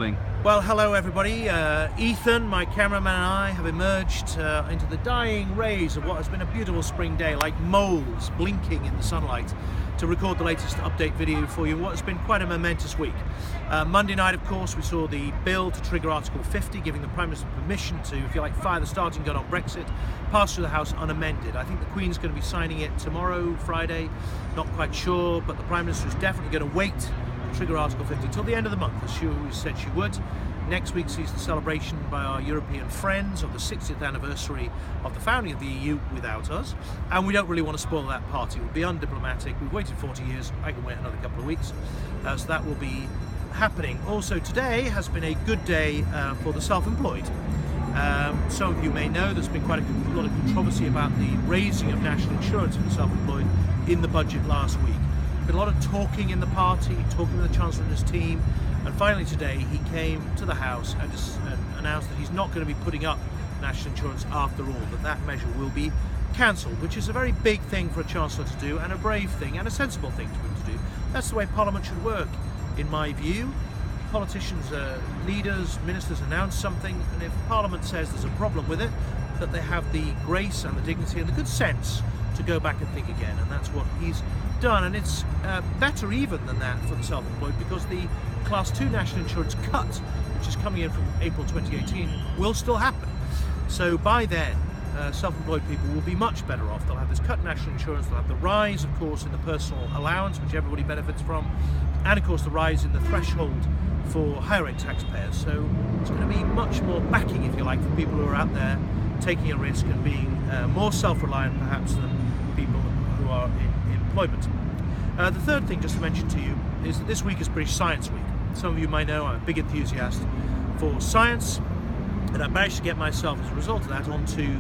Well, hello everybody. Ethan, my cameraman, and I have emerged into the dying rays of what has been a beautiful spring day, like moles blinking in the sunlight, to record the latest update video for you. What has been quite a momentous week. Monday night, of course, we saw the bill to trigger Article 50, giving the Prime Minister permission to, if you like, fire the starting gun on Brexit, pass through the House unamended. I think the Queen's going to be signing it tomorrow, Friday, not quite sure, but the Prime Minister is definitely going to wait trigger Article 50 till the end of the month, as she always said she would. Next week sees the celebration by our European friends of the 60th anniversary of the founding of the EU without us, and we don't really want to spoil that party. It would be undiplomatic. We've waited 40 years. I can wait another couple of weeks, so that will be happening. Also, today has been a good day for the self-employed. Some of you may know there's been quite a lot of controversy about the raising of national insurance for the self-employed in the budget last week. Been a lot of talking in the party, talking with the Chancellor and his team, and finally today he came to the House and announced that he's not going to be putting up national insurance after all, that measure will be cancelled, which is a very big thing for a Chancellor to do, and a brave thing and a sensible thing for him to do. That's the way Parliament should work, in my view. Politicians, leaders, ministers announce something, and if Parliament says there's a problem with it, that they have the grace and the dignity and the good sense to go back and think again, and that's what he's done. And it's better even than that for the self-employed, because the Class 2 national insurance cut, which is coming in from April 2018, will still happen. So by then, self-employed people will be much better off. They'll have this cut in national insurance, they'll have the rise, of course, in the personal allowance, which everybody benefits from, and of course the rise in the threshold for higher rate taxpayers. So it's going to be much more backing, if you like, for people who are out there taking a risk and being more self-reliant perhaps than people who are in employment. The third thing just to mention to you is that this week is British Science Week. Some of you might know I'm a big enthusiast for science, and I managed to get myself, as a result of that, onto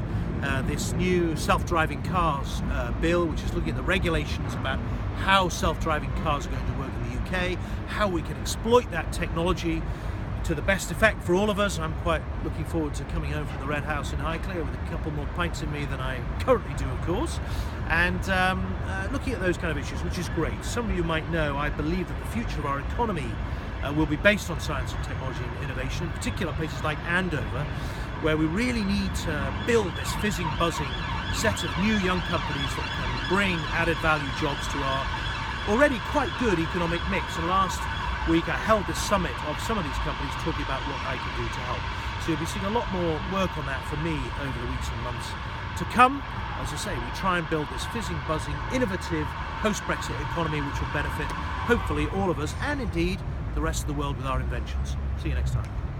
this new self-driving cars bill, which is looking at the regulations about how self-driving cars are going to work in the UK, how we can exploit that technology to the best effect for all of us. I'm quite looking forward to coming home from the Red House in Highclere with a couple more pints in me than I currently do, of course, and looking at those kind of issues, which is great. Some of you might know I believe that the future of our economy will be based on science and technology and innovation, in particular places like Andover, where we really need to build this fizzing, buzzing set of new young companies that can bring added value jobs to our already quite good economic mix. And last week I held this summit of some of these companies talking about what I can do to help. So you'll be seeing a lot more work on that from me over the weeks and months to come. As I say, we try and build this fizzing, buzzing, innovative post-Brexit economy which will benefit hopefully all of us, and indeed the rest of the world, with our inventions. See you next time.